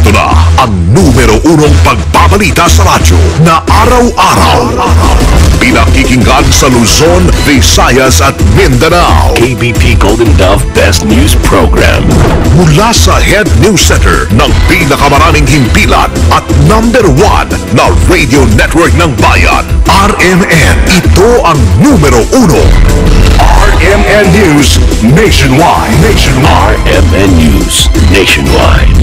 Ito na ang numero 1 pagbabalita sa radyo na araw-araw. Pinakikinggan sa Luzon, Visayas at Mindanao. KBP Golden Dove Best News Program. Mula sa Head News Center ng pinakamaraming himpilan at number 1 na radio network ng bayan, RMN. Ito ang numero 1. RMN News Nationwide. RMN News Nationwide.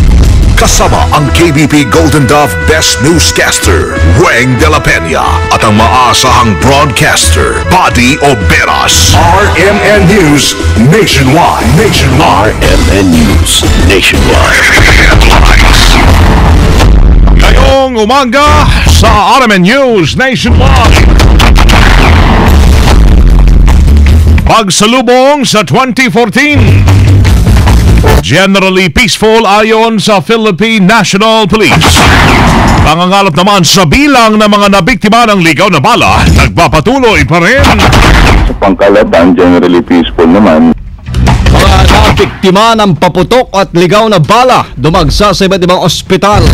Kasama ang KBP Golden Dove Best Newscaster, Weng de la Peña, at ang maasahang broadcaster, Buddy Oberas. RMN News Nationwide. RMN News Nationwide. Ngayong umaga sa RMN News Nationwide. Pagsalubong sa 2014. Generally peaceful ayon sa Philippine National Police. Pangangalap naman sa bilang ng mga nabiktima ng ligaw na bala, nagpapatuloy pa rin. Sa pangkalatan, generally peaceful naman. Mga nabiktima ng paputok at ligaw na bala dumagsa sa iba't ibang ospital.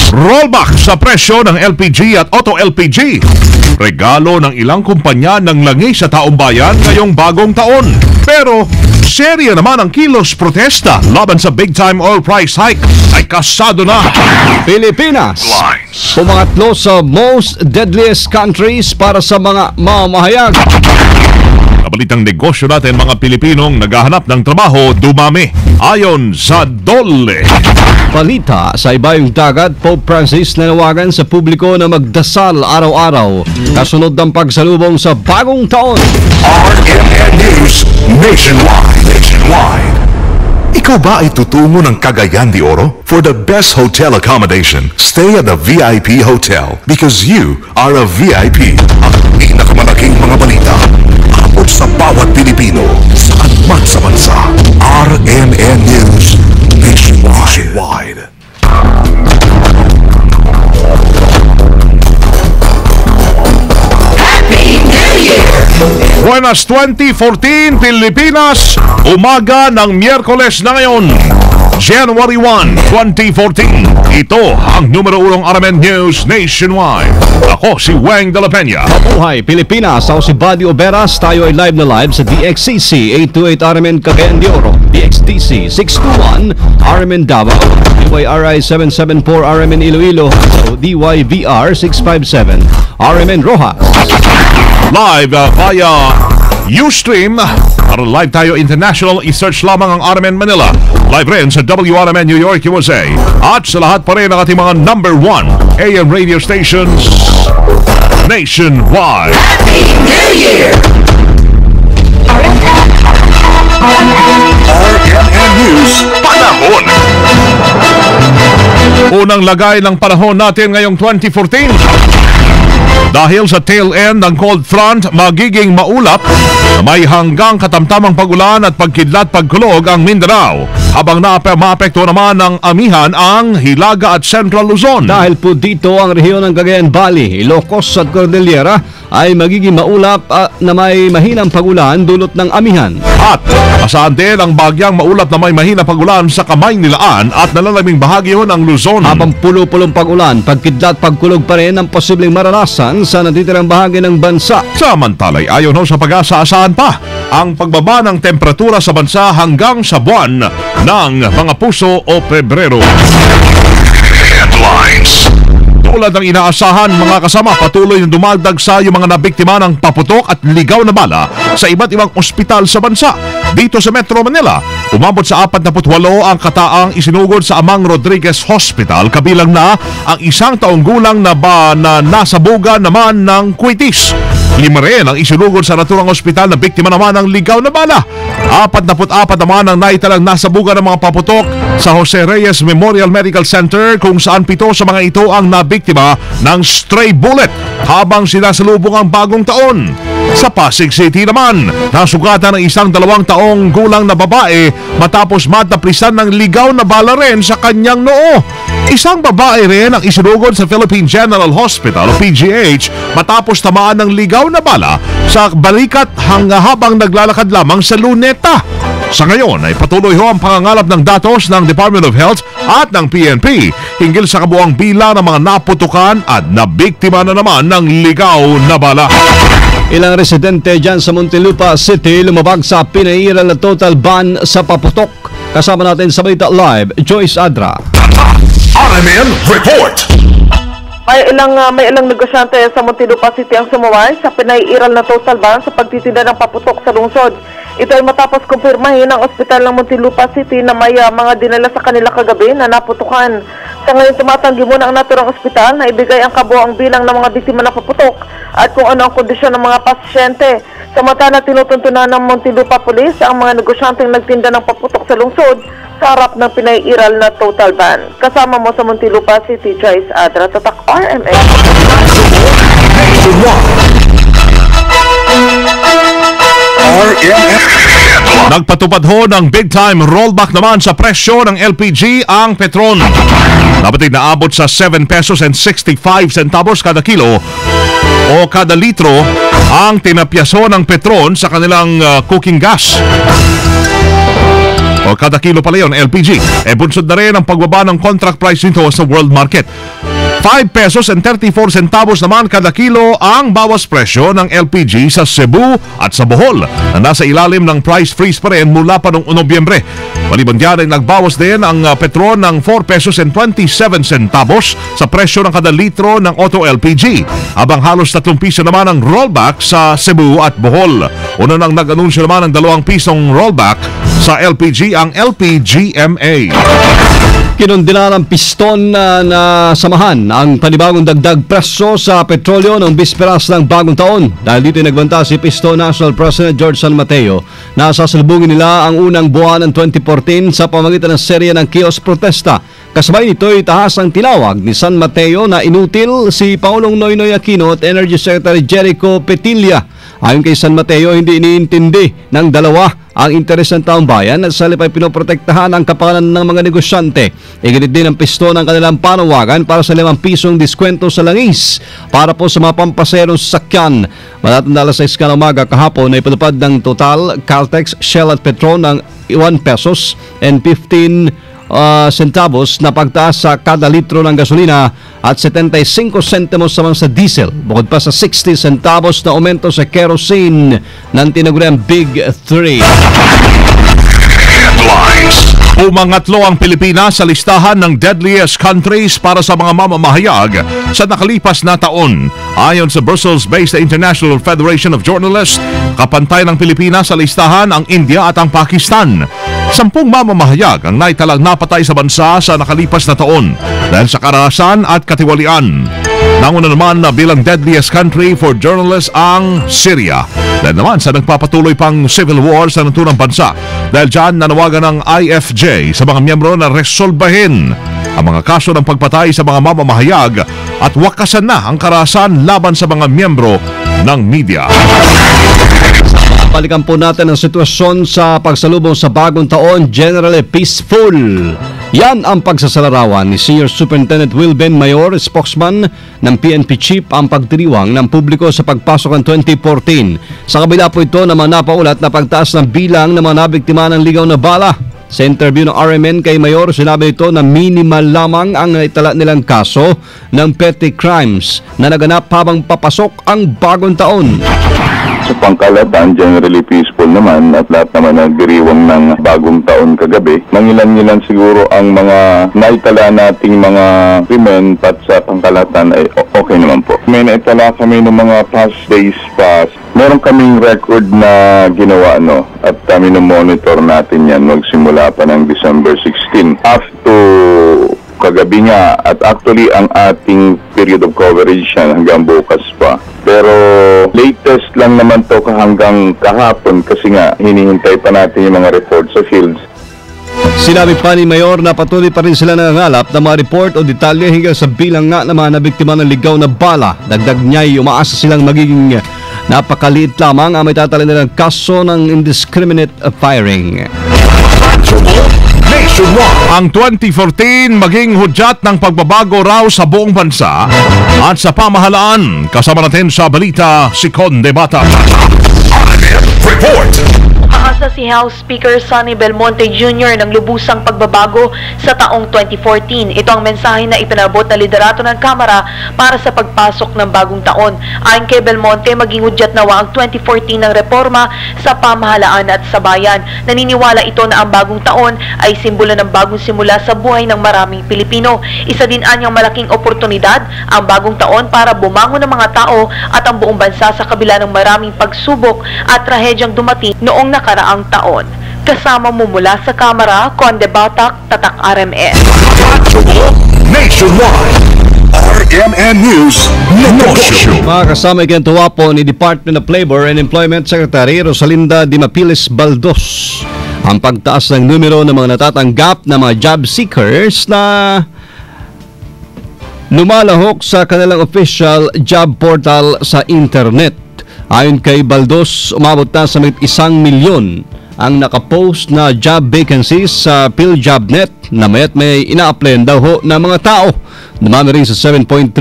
Rollback sa presyo ng LPG at auto-LPG. Regalo ng ilang kumpanya ng langis sa taong bayan ngayong bagong taon. Pero serya naman ang kilos protesta laban sa big-time oil price hike ay kasado na. Pilipinas, pumangatlo sa most deadliest countries para sa mga mamahayag. Kabalitang negosyo natin, mga Pilipinong naghahanap ng trabaho dumami ayon sa DOLE. Balita sa ibayong dagat, Pope Francis nanawagan sa publiko na magdasal araw-araw kasunod ng pagsalubong sa bagong taon. RMN News Nationwide. Ikaw ba ay tutungo ng Cagayan de Oro? For the best hotel accommodation, stay at the VIP Hotel because you are a VIP. Ang pinakamalaking mga balita abot sa bawat Pilipino saan man sa bansa. RMN News Nationwide. Buenas 2014 Pilipinas, umaga ng Miyerkules na ngayon, January 1, 2014. Ito ang numero 1 RMN News Nationwide. Ako si Weng de la Peña. Mabuhay Pilipinas, ako si Buddy Oberas. Tayo ay live na live sa DXCC 828 RMN Cagayan de Oro, DXDC 621 RMN Davao, DYRI 774 RMN Iloilo, so DYVR 657 RMN Rojas. Live via Ustream. Para live tayo international, i-search lamang ang RMN Manila. Live rin sa WRMN New York, USA. At sa lahat pa rin ng ating mga number 1 AM radio stations nationwide. Happy New Year! RMN News Panahon. Unang lagay ng panahon natin ngayong 2014. Dahil sa tail end ng cold front, magiging maulap na may hanggang katamtamang pag-ulan at pagkidlat pagkulog ang Mindanao. Habang maapekto naman ng amihan ang Hilaga at Central Luzon. Dahil po dito ang rehiyon ng Cagayan Valley, Ilocos at Cordillera ay magiging maulap na may mahinang pag-ulan dulot ng amihan. At asahan din ang bagyang maulap na may mahinang pag-ulan sa Kamay Nilaan at nalalaming bahagi ng Luzon. Habang pulo-pulong pag-ulan, pagkidlat pagkulog pa rin ang posibleng maranasan sa natitirang bahagi ng bansa. Samantalay, ayon sa Pag-asa, asahan pa ang pagbaba ng temperatura sa bansa hanggang sa buwan ng mga puso o Pebrero. Headlines. Tulad ng inaasahan, mga kasama, patuloy na dumagdagsa yung mga nabiktima ng paputok at ligaw na bala sa iba't ibang ospital sa bansa. Dito sa Metro Manila, umabot sa 48 ang kataang isinugod sa Amang Rodriguez Hospital, kabilang na ang 1 taong gulang na nasabuga naman ng kwitis. 5 rin ang isinugod sa naturang ospital na biktima naman ng ligaw na bala. 44 naman ang naitalang nasabuga ng mga paputok sa Jose Reyes Memorial Medical Center, kung saan 7 sa mga ito ang nabiktima ng stray bullet habang sinasalubong ang bagong taon. Sa Pasig City naman, nasugatan ng 1 2 taong gulang na babae matapos mataplisan ng ligaw na bala rin sa kanyang noo. 1 babae rin ang isinugod sa Philippine General Hospital o PGH matapos tamaan ng ligaw na bala sa balikat habang naglalakad lamang sa Luneta. Sa ngayon ay patuloy ho ang pangangalap ng datos ng Department of Health at ng PNP hinggil sa kabuang bilang ng mga naputukan at nabiktima na naman ng ligaw na bala. Ilang residente dyan sa Muntinlupa City lumabag sa pinairal na total ban sa paputok. Kasama natin sa Balita Live, Joyce Adra. RMN Report! May ilang negosyante sa Muntinlupa City ang sumuway sa pinaiiral na total ban sa pagtitinda ng paputok sa lungsod. Ito ay matapos kumpirmahin ng ospital ng Muntinlupa City na may mga dinala sa kanila kagabi na naputukan. Sa ngayon, tumatanggi muna ang naturang ospital na ibigay ang kabuoang bilang ng mga biktima ng paputok at kung ano ang kondisyon ng mga pasyente. Samantala, tinutuntunan ng Muntinlupa Police ang mga negosyanteng nagtinda ng paputok sa lungsod sa harap ng pinaiiral na total ban. Kasama mo sa Muntinlupa City, Joyce Adra, Tatak RMN. Nagpatupad ho ng big-time rollback naman sa presyo ng LPG ang Petron. Dapat ay naabot sa 7 pesos and 65 centavos kada kilo o kada litro ang tinapyaso ng Petron sa kanilang cooking gas. O kada kilo pala yun, LPG. Bunsod na rin ang pagbaba ng contract price nito sa world market. 5 pesos and 34 centavos naman kada kilo ang bawas presyo ng LPG sa Cebu at sa Bohol na nasa ilalim ng price freeze pa rin mula pa noong Nobyembre. Maliban diyan ay nagbawas din ang Petron ng 4 pesos and 27 centavos sa presyo ng kada litro ng auto LPG. Habang halos 3 piso naman ang rollback sa Cebu at Bohol. Una nang nag-anunsyo naman ng 2 pisong rollback sa LPG ang LPGMA. Kinundina ng piston na samahan ang panibagong dagdag presyo sa petrolyo ng bisperas ng bagong taon. Dahil dito nagbanta si Piston National President George San Mateo na sasalubungin nila ang unang buwan ng 2014 sa pamamagitan ng serye ng kiosk protesta. Kasabay nito'y tahas ang tinawag ni San Mateo na inutil si Pangulong Noynoy Aquino at Energy Secretary Jericho Petilla. Ayon kay San Mateo, hindi iniintindi ng dalawa ang interes ng taong bayan at sa halip ay pinoprotektahan ang kapakanan ng mga negosyante. Iginit din ang piston ng kanilang panawagan para sa 5 pisong diskwento sa langis para po sa mga pampaserong sasakyan. Matatanda alas 6 ka ng umaga kahapon ay patupad ng Total, Caltex, Shell at Petron ng 1 pesos and 15 centavos na pagtaas sa kada litro ng gasolina at 75 centimos naman sa diesel. Bukod pa sa 60 centavos na aumento sa kerosene ng tinaguriang Big 3. Headlines. Umangatlo ang Pilipinas sa listahan ng deadliest countries para sa mga mamamahayag sa nakalipas na taon. Ayon sa Brussels-based International Federation of Journalists, kapantay ng Pilipinas sa listahan ang India at ang Pakistan. 10 mamamahayag ang naitalang napatay sa bansa sa nakalipas na taon dahil sa karahasan at katiwalian. Nanguna naman na bilang deadliest country for journalists ang Syria. Dahil naman sa nagpapatuloy pang civil war sa naturang bansa. Dahil dyan nanawagan ng IFJ sa mga miyembro na resolbahin ang mga kaso ng pagpatay sa mga mamamahayag at wakasan na ang karahasan laban sa mga miyembro ng media. Balikan po natin ang sitwasyon sa pagsalubong sa bagong taon, generally peaceful. Yan ang pagsasalarawan ni Senior Superintendent Wilben Mayor, spokesman ng PNP Chief, ang pagdiriwang ng publiko sa pagpasok ng 2014. Sa kabila po ito naman napaulat na pagtaas ng bilang ng mga nabiktima ng ligaw na bala. Sa interview ng RMN kay Mayor, sinabi ito na minimal lamang ang naitala nilang kaso ng petty crimes na naganap habang papasok ang bagong taon. Sa pangkalahatan, generally peaceful naman at lahat naman nagdiriwang ng bagong taon kagabi. Mangilan-ngilan siguro ang mga naitala nating mga krimen at sa pangkalahatan ay okay naman po. May naitala kami ng mga past days past. Meron kaming record na ginawa at kami monitor natin yan magsimula pa ng December 16 up to kagabi nga, at actually ang ating period of coverage yan hanggang bukas pa. Pero latest lang naman to hanggang kahapon kasi nga hinihintay pa natin yung mga report sa fields. Sinabi pa ni Mayor na patuloy pa rin sila nangangalap ng mga report o detalye hinggil sa bilang nga ng mga nabiktima ng ligaw na bala. Dagdag niya ay umaasa silang magiging napakaliit lamang ang may tatala nilang kaso ng indiscriminate firing. Ang 2014 maging hudyat ng pagbabago raw sa buong bansa at sa pamahalaan. Kasama natin sa balita si Conde Bata. RMN Report. Ipinasa si House Speaker Sonny Belmonte Jr. ng lubusang pagbabago sa taong 2014. Ito ang mensahe na ipinabot na liderato ng Kamara para sa pagpasok ng bagong taon. Ayon kay Belmonte, maging udyat nawa ang 2014 ng reforma sa pamahalaan at sa bayan. Naniniwala ito na ang bagong taon ay simbolo ng bagong simula sa buhay ng maraming Pilipino. Isa din anyang malaking oportunidad ang bagong taon para bumangon ng mga tao at ang buong bansa sa kabila ng maraming pagsubok at trahedyang dumating noong nakaraang taon. Kasama mo mula sa Kamara, Conde Batak, Tatak RMN. Nationwide. RMN News Negosyo. Mga kasama ikinatuwa po ni Department of Labor and Employment Secretary Rosalinda Dimapiles Baldos ang pagtaas ng numero ng mga natatanggap na mga job seekers na lumalahok sa kanilang official job portal sa internet. Ayon kay Baldos, umabot na sa 1 milyon ang nakapost na job vacancies sa PhilJobNet na may ina-applyan daw ho ng mga tao. Dumami rin sa 7.3%.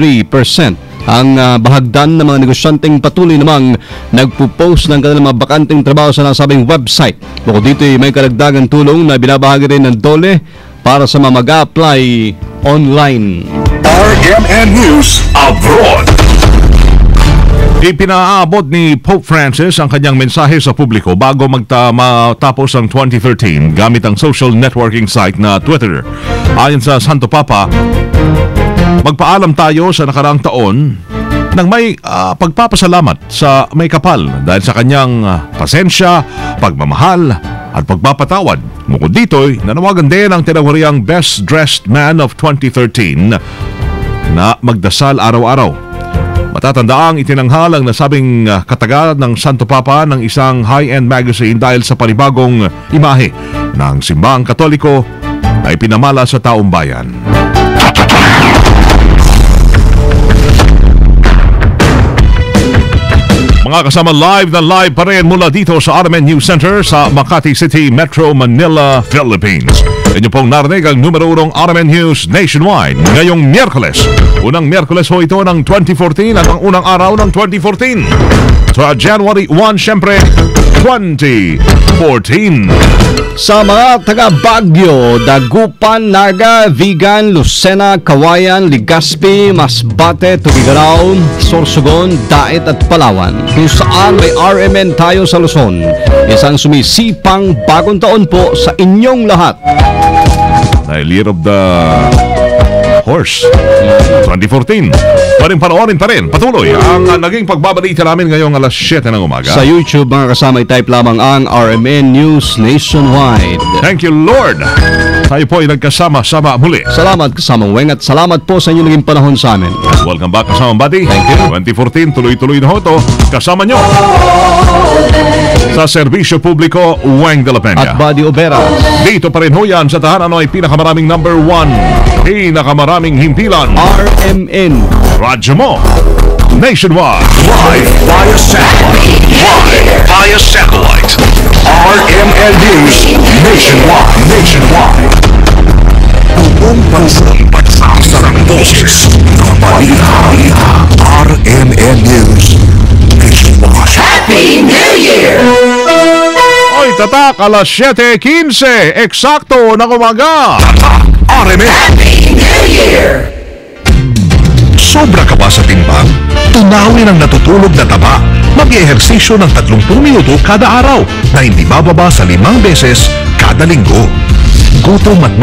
Ang bahagdan ng mga negosyanteng patuloy namang nagpo-post ng kanilang mga bakanteng trabaho sa nasabing website. Bukod dito may karagdagang tulong na binabahagi rin ng DOLE para sa mga mag-a-apply online. RMN News Abroad. Ipinaabot ni Pope Francis ang kanyang mensahe sa publiko bago matapos ang 2013 gamit ang social networking site na Twitter. Ayon sa Santo Papa, magpaalam tayo sa nakaraang taon nang may pagpapasalamat sa may kapal dahil sa kanyang pasensya, pagmamahal at pagpapatawad. Bukod dito'y nanawagan din ang tinawariang Best Dressed Man of 2013 na magdasal araw-araw. Matatandaang itinanghal ang nasabing katagal ng Santo Papa ng isang high-end magazine dahil sa panibagong imahe ng simbahang Katoliko na ipinamala sa taong bayan. Mga kasama, live na live pa rin mula dito sa RMN News Center sa Makati City, Metro Manila, Philippines. Inyo pong narinig ang numero 1 RMN News Nationwide ngayong Miyerkules. Unang Miyerkules ho ito ng 2014 at ang unang araw ng 2014. Sa January 1, syempre, 2014. Sa mga taga Baguio, Dagupan, Naga, Vigan, Lucena, Kawayan, Legazpi, Masbate, Tugigaraw, Sorsogon, Daet at Palawan, kung saan may RMN tayo sa Luzon. Isang sumisipang bagong taon po sa inyong lahat. Dahil Year of the Horse 2014. Panoorin pa rin patuloy ang naging pagbabalita namin ngayong alas 7 ng umaga. Sa YouTube, mga kasama, i-type lamang ang RMN News Nationwide. Thank you, Lord. Tayo po ay nagkasama-sama muli. Salamat, kasamang Weng, at salamat po sa inyong naging panahon sa amin. Welcome back, kasamang buddy. Thank you. 2014, tuloy-tuloy na ho ito. Kasama nyo sa serbisyo publiko, Weng de la Peña. At Buddy Obera. Dito pa rin ho yan sa tahanan ay pinakamaraming number 1. Pinakamaraming himpilan. RMN. Radyo mo. Nationwide. Live via satellite. Live via satellite. RMN News Nationwide. Nationwide. Buong bansang pagsasarang boses ng balita. RMN News Nationwide. Happy New Year! Oy, tatak, alas 7:15. Eksakto ng umaga. RMN. Happy New Year! Sobra ka ba sa timbang? Tunawin ang natutulog na taba. Mag-ehersisyo ng 30 minuto kada araw na hindi bababa sa 5 beses kada linggo. Gutom at